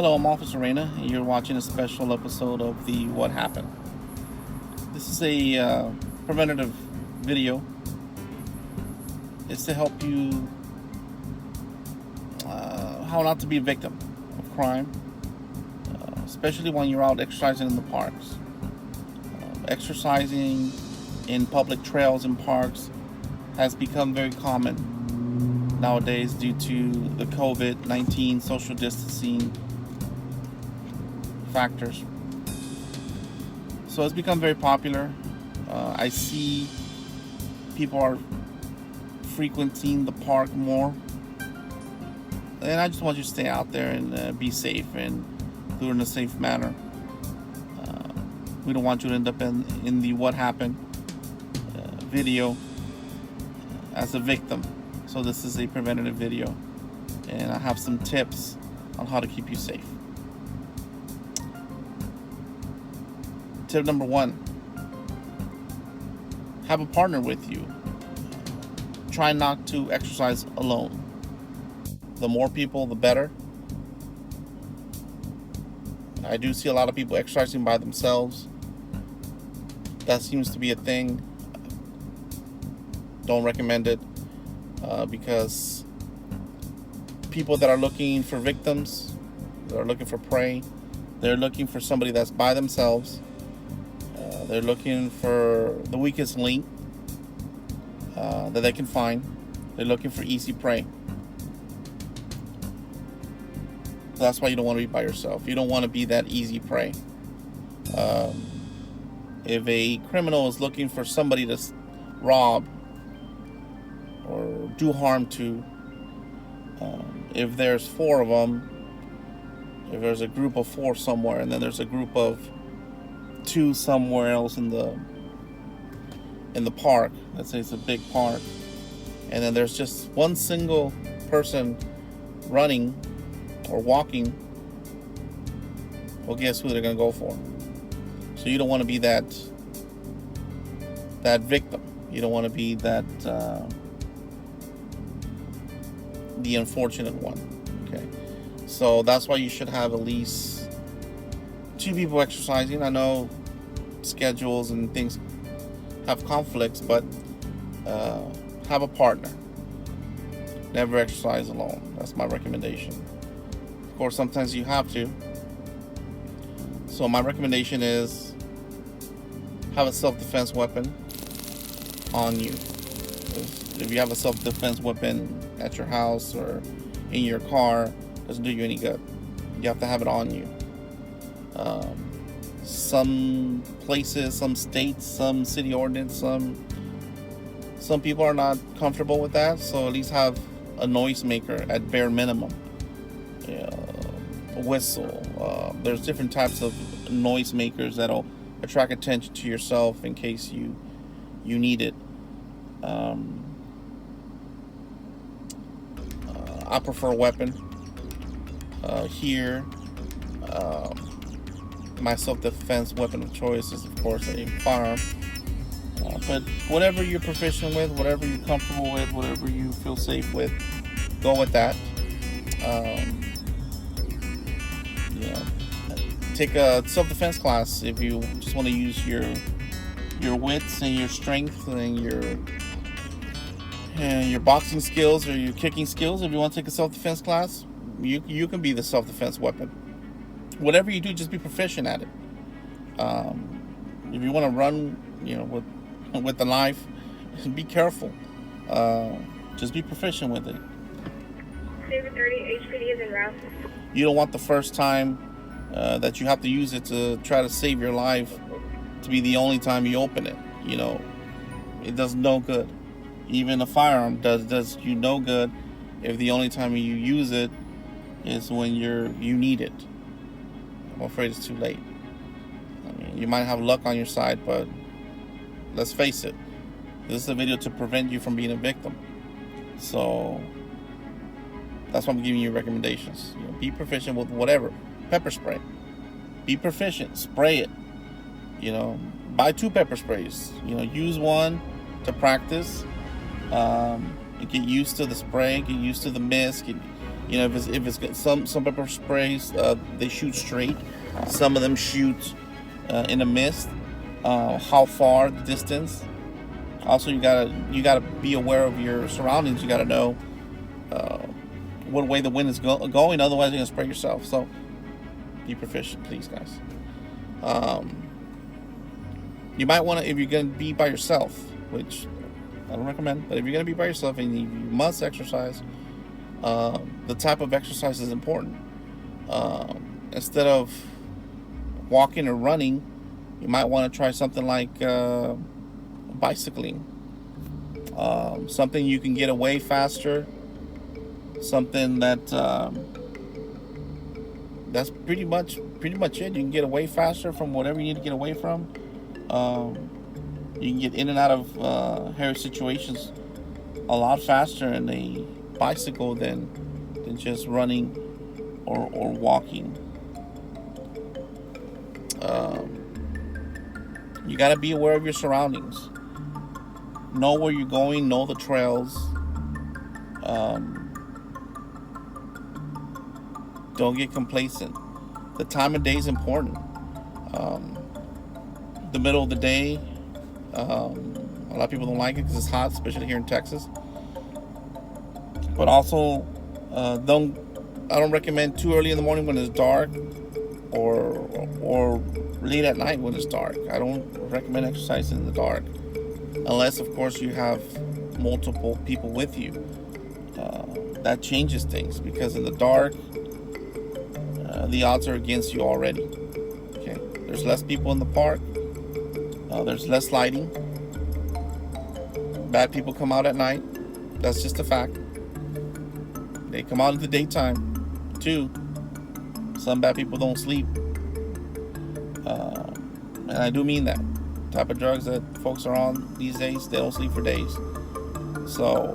Hello, I'm Officer Reyna, and you're watching a special episode of the What Happened. This is a preventative video. It's to help you how not to be a victim of crime, especially when you're out exercising in the parks. Exercising in public trails and parks has become very common nowadays due to the COVID-19 social distancing factors. So it's become very popular. I see people are frequenting the park more, and I just want you to stay out there and be safe and do it in a safe manner. We don't want you to end up in the What Happened video as a victim. So this is a preventative video, and I have some tips on how to keep you safe. Tip number 1, have a partner with you. Try not to exercise alone. The more people, the better. I do see a lot of people exercising by themselves. That seems to be a thing. Don't recommend it because people that are looking for victims, that are looking for prey, they're looking for somebody that's by themselves. They're looking for the weakest link that they can find. They're looking for easy prey. That's why you don't want to be by yourself. You don't want to be that easy prey. If a criminal is looking for somebody to rob or do harm to, if there's 4 of them, if there's a group of 4 somewhere, and then there's a group of 2 somewhere else in the park, let's say it's a big park, and then there's just one single person running or walking, well, guess who they're going to go for? So you don't want to be that victim. You don't want to be that the unfortunate one. Okay, so that's why you should have at least 2 people exercising. I know schedules and things have conflicts, but have a partner. Never exercise alone. That's my recommendation. Of course, sometimes you have to. So my recommendation is have a self-defense weapon on you. If you have a self-defense weapon at your house or in your car, it doesn't do you any good. You have to have it on you. Some places, some states, some city ordinance, some people are not comfortable with that, so at least have a noisemaker at bare minimum. A whistle. There's different types of noisemakers that'll attract attention to yourself in case you need it. I prefer a weapon. Here, my self-defense weapon of choice is, of course, a firearm. But whatever you're proficient with, whatever you're comfortable with, whatever you feel safe with, go with that. Take a self-defense class if you just want to use your wits and your strength and your boxing skills or your kicking skills. If you want to take a self-defense class, you can be the self-defense weapon. Whatever you do, just be proficient at it. If you want to run, with the knife, be careful. Just be proficient with it. 30 HPD is en route. You don't want the first time that you have to use it to try to save your life to be the only time you open it. It does no good. Even a firearm does you no good if the only time you use it is when you need it. I'm afraid it's too late. You might have luck on your side, but let's face it, this is a video to prevent you from being a victim. So that's why I'm giving you recommendations. Be proficient with whatever. Pepper spray. Be proficient. Spray it. Buy 2 pepper sprays. Use one to practice. Get used to the spray. Get used to the mist. You know, if it's some pepper sprays, they shoot straight. Some of them shoot in a mist. How far the distance. Also, you gotta be aware of your surroundings. You gotta know what way the wind is going. Otherwise, you're gonna spray yourself. So be proficient, please, guys. You might want to, if you're gonna be by yourself, which I don't recommend, but if you're gonna be by yourself and you must exercise, the type of exercise is important. Instead of walking or running, you might want to try something like bicycling. Something you can get away faster. Something that that's pretty much it. You can get away faster from whatever you need to get away from. You can get in and out of hairy situations a lot faster in a bicycle than just running or walking. You got to be aware of your surroundings. Know where you're going. Know the trails. Don't get complacent. The time of day is important. The middle of the day, a lot of people don't like it because it's hot, especially here in Texas. But also, I don't recommend too early in the morning when it's dark, or late at night when it's dark. I don't recommend exercising in the dark, unless of course you have multiple people with you. That changes things, because in the dark, the odds are against you already. Okay, there's less people in the park. There's less lighting. Bad people come out at night. That's just a fact. They come out in the daytime too. Some bad people don't sleep, and I do mean that. The type of drugs that folks are on these days, they don't sleep for days. So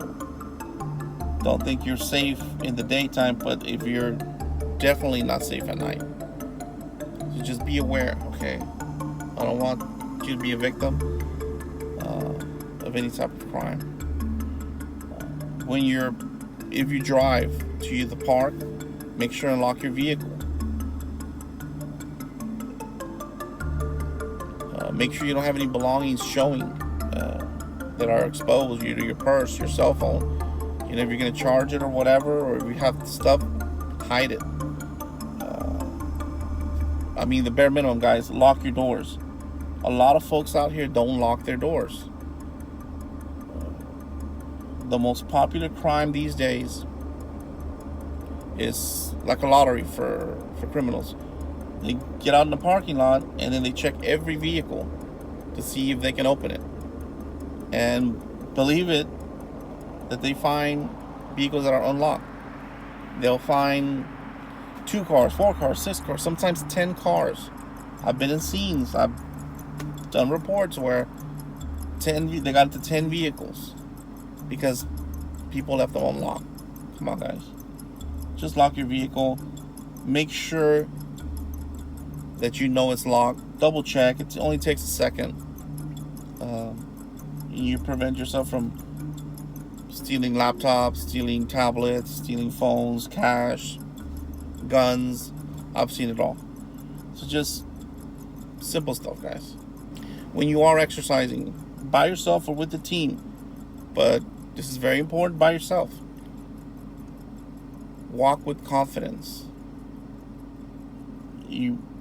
don't think you're safe in the daytime, but if you're definitely not safe at night. So just be aware, okay? I don't want you to be a victim of any type of crime. If you drive to the park, make sure and lock your vehicle. Make sure you don't have any belongings showing that are exposed. Either your purse, your cell phone. You know, if you're going to charge it or whatever, or if you have stuff, hide it. I mean, the bare minimum, guys, lock your doors. A lot of folks out here don't lock their doors. The most popular crime these days is like a lottery for criminals. They get out in the parking lot and then they check every vehicle to see if they can open it. And believe it, that they find vehicles that are unlocked. They'll find 2 cars, 4 cars, 6 cars, sometimes 10 cars. I've been in scenes. I've done reports where they got into 10 vehicles because people left them unlocked. Come on, guys. Just lock your vehicle. Make sure that you know it's locked. Double check. It only takes a second. You prevent yourself from stealing laptops, stealing tablets, stealing phones, cash, guns. I've seen it all. So just simple stuff, guys. When you are exercising, by yourself or with the team, but this is very important, by yourself. Walk with confidence.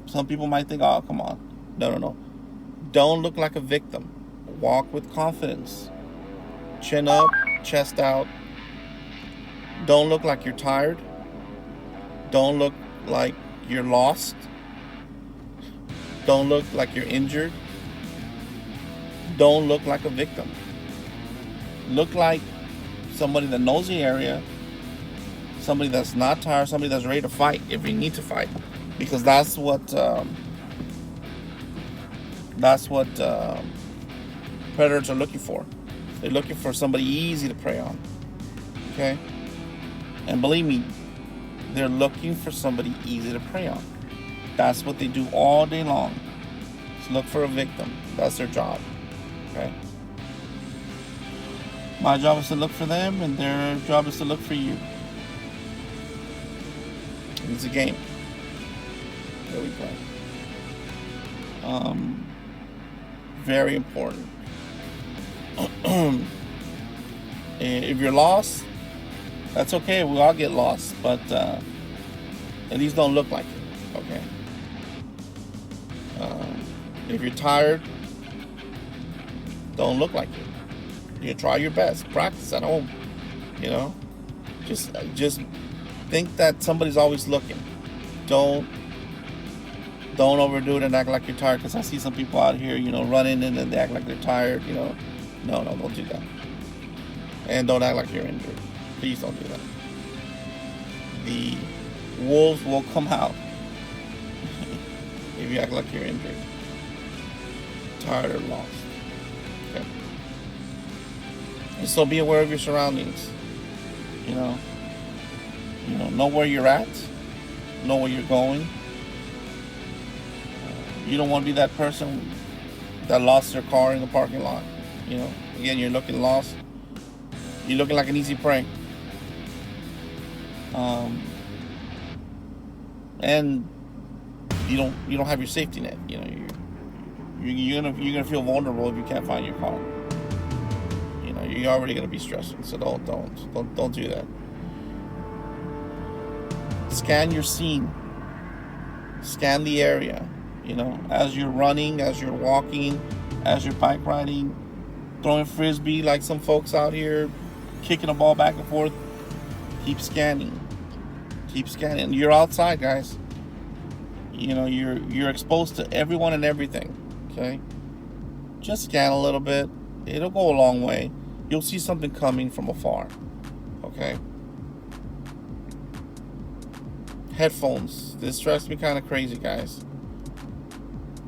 Some people might think, oh, come on. No. Don't look like a victim. Walk with confidence. Chin up, chest out. Don't look like you're tired. Don't look like you're lost. Don't look like you're injured. Don't look like a victim. Look like somebody that knows the area, somebody that's not tired, somebody that's ready to fight if you need to fight. Because that's what predators are looking for. They're looking for somebody easy to prey on. Okay? And believe me, they're looking for somebody easy to prey on. That's what they do all day long. Just look for a victim. That's their job. Okay? My job is to look for them, and their job is to look for you. It's a game that we play. Very important. If you're lost, that's okay. We all get lost, but at least don't look like it. Okay. If you're tired, don't look like it. You try your best. Practice at home. You know, just think that somebody's always looking. Don't overdo it and act like you're tired. Because I see some people out here, running and then they act like they're tired. No, don't do that. And don't act like you're injured. Please don't do that. The wolves will come out if you act like you're injured, tired, or lost. Okay. And so be aware of your surroundings. Know where you're at. Know where you're going. You don't want to be that person that lost their car in the parking lot. Again, you're looking lost. You're looking like an easy prey. And you don't have your safety net. You're gonna feel vulnerable if you can't find your car. You're already gonna be stressing. So don't do that. Scan your scene. Scan the area. As you're running, as you're walking, as you're bike riding, throwing frisbee like some folks out here, kicking a ball back and forth. Keep scanning. You're outside, guys. You're exposed to everyone and everything. Okay? Just scan a little bit. It'll go a long way. You'll see something coming from afar. Okay? Headphones. This drives me kind of crazy, guys.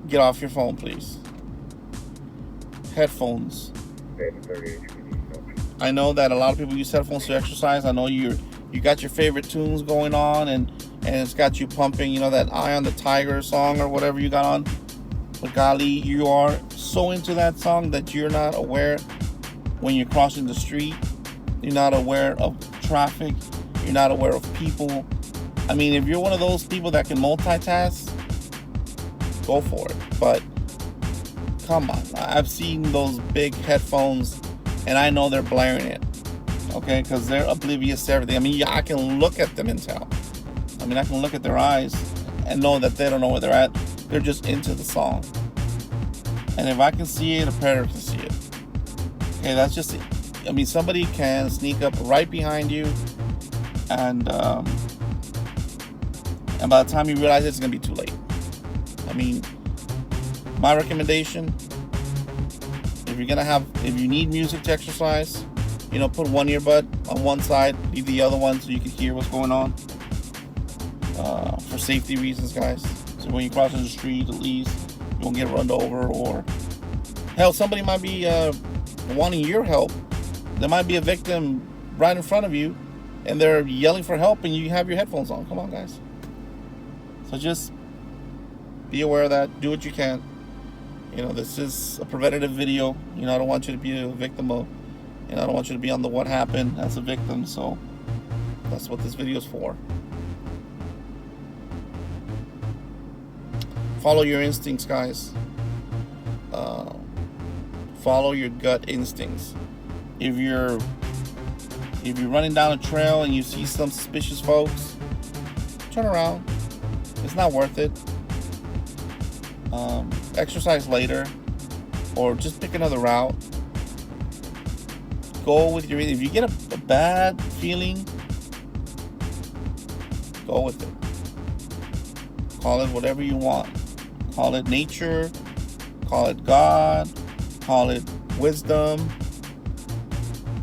Get off your phone, please. Headphones. I know that a lot of people use headphones to exercise. I know you got your favorite tunes going on and it's got you pumping, that Eye on the Tiger song or whatever you got on. But golly, you are so into that song that you're not aware when you're crossing the street. You're not aware of traffic. You're not aware of people. I mean, if you're one of those people that can multitask, go for it. But come on, I've seen those big headphones and I know they're blaring it. Okay, because they're oblivious to everything. I mean, I can look at them and tell. I can look at their eyes and know that they don't know where they're at. They're just into the song. And if I can see it, a predator can see it. Okay, that's just it. Somebody can sneak up right behind you and by the time you realize it's going to be too late. My recommendation, if you need music to exercise, put one earbud on one side, leave the other one so you can hear what's going on. For safety reasons, guys. So when you're crossing the street, at least you won't get run over, or hell, somebody might be wanting your help. There might be a victim right in front of you, and they're yelling for help, and you have your headphones on. Come on, guys. So just be aware of that. Do what you can. This is a preventative video. I don't want you to be a victim of, I don't want you to be on the what happened as a victim. So that's what this video is for. Follow your instincts, guys. Follow your gut instincts. If you're running down a trail and you see some suspicious folks, turn around. It's not worth it. Exercise later, or just pick another route. Go with your. If you get a bad feeling, go with it. Call it whatever you want. Call it nature. Call it God. Call it wisdom.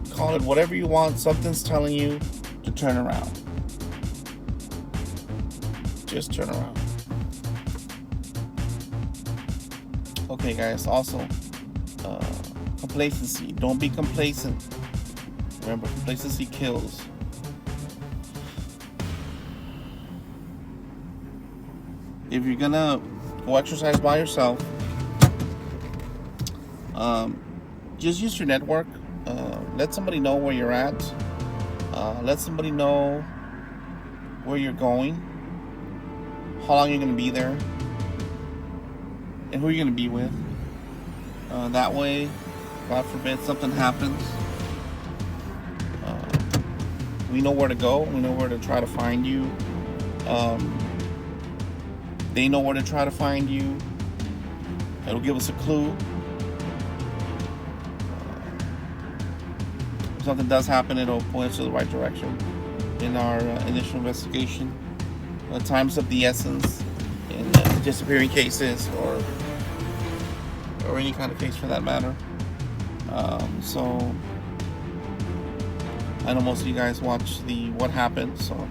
Call it whatever you want. Something's telling you to turn around. Just turn around. Okay, guys. Also, complacency. Don't be complacent. Remember, complacency kills. If you're gonna go exercise by yourself, just use your network. Let somebody know where you're at. Let somebody know where you're going. how long you're going to be there, and who you're going to be with. That way, God forbid something happens, we know where to go. We know where to try to find you. They know where to try to find you. It'll give us a clue. If something does happen, it'll point us to the right direction in our initial investigation. Time's of the essence in disappearing cases or any kind of case for that matter. So I know most of you guys watch the What Happened, so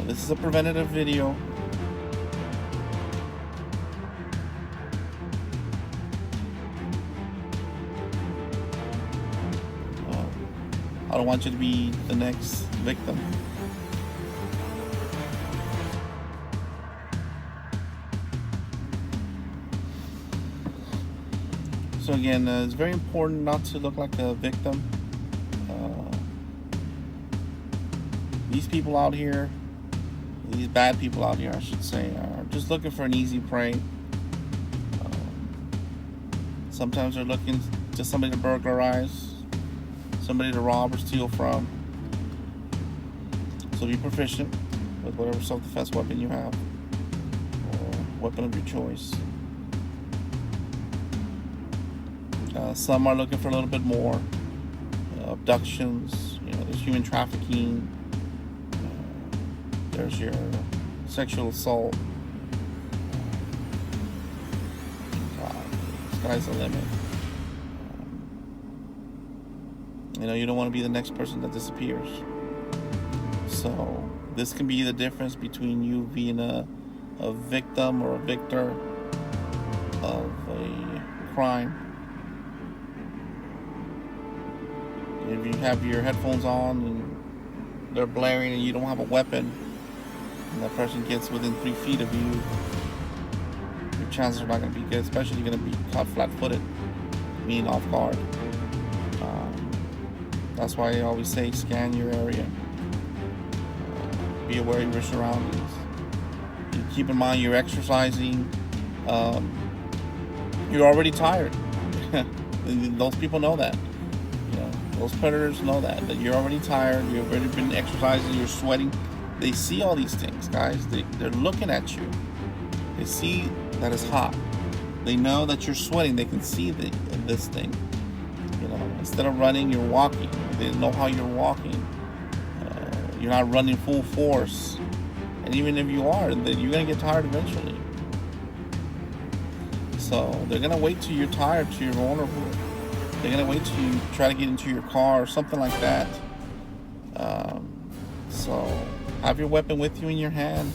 this is a preventative video. I don't want you to be the next victim. So again, it's very important not to look like a victim. These people out here, these bad people out here, I should say, are just looking for an easy prey. Sometimes they're looking to somebody to burglarize, somebody to rob or steal from. So be proficient with whatever self-defense weapon you have, or weapon of your choice. Some are looking for a little bit more. Abductions, there's human trafficking, there's your sexual assault. Sky's the limit. You don't want to be the next person that disappears. So this can be the difference between you being a victim or a victor of a crime. If you have your headphones on and they're blaring and you don't have a weapon, and that person gets within 3 feet of you, your chances are not going to be good, especially if you're going to be caught flat-footed, being off guard. That's why I always say scan your area. Be aware of your surroundings. You keep in mind you're exercising. You're already tired. Those people know that. Those predators know that you're already tired. You've already been exercising. You're sweating. They see all these things, guys. They're looking at you. They see that it's hot. They know that you're sweating. They can see this thing. Instead of running, you're walking. They know how you're walking. You're not running full force. And even if you are, then you're going to get tired eventually. So they're going to wait till you're tired, till you're vulnerable. They're going to wait till you try to get into your car or something like that. So have your weapon with you in your hand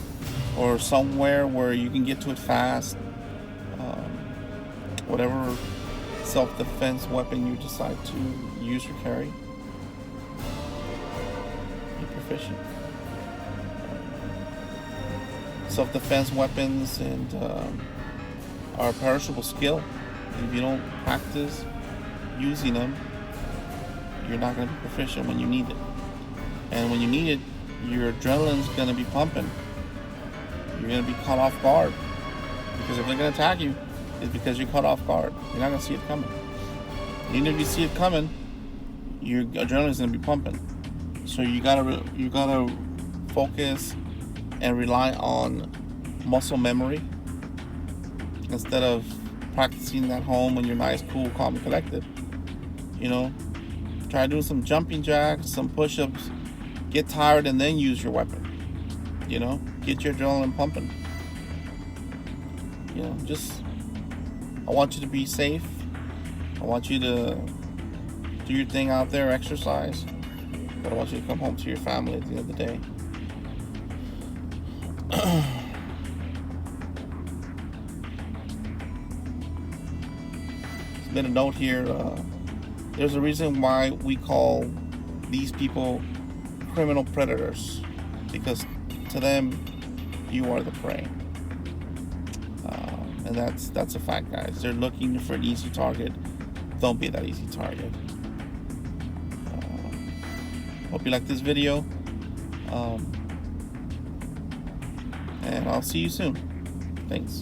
or somewhere where you can get to it fast. Whatever self-defense weapon you decide to use or carry, be proficient. Self-defense weapons and are a perishable skill. If you don't practice using them, you're not going to be proficient when you need it. And when you need it, your adrenaline's going to be pumping. You're going to be caught off guard, because if they're going to attack you, it's because you're caught off guard. You're not going to see it coming. Even if you see it coming, your adrenaline's going to be pumping. So you gotta focus and rely on muscle memory instead of practicing at home when you're nice, cool, calm, and collected. Try doing some jumping jacks, some push-ups. Get tired and then use your weapon. Get your adrenaline pumping. I want you to be safe. I want you to do your thing out there, exercise. But I want you to come home to your family at the end of the day. There's been a note here. There's a reason why we call these people criminal predators, because to them, you are the prey. And that's a fact, guys. They're looking for an easy target. Don't be that easy target. Hope you like this video. And I'll see you soon. Thanks.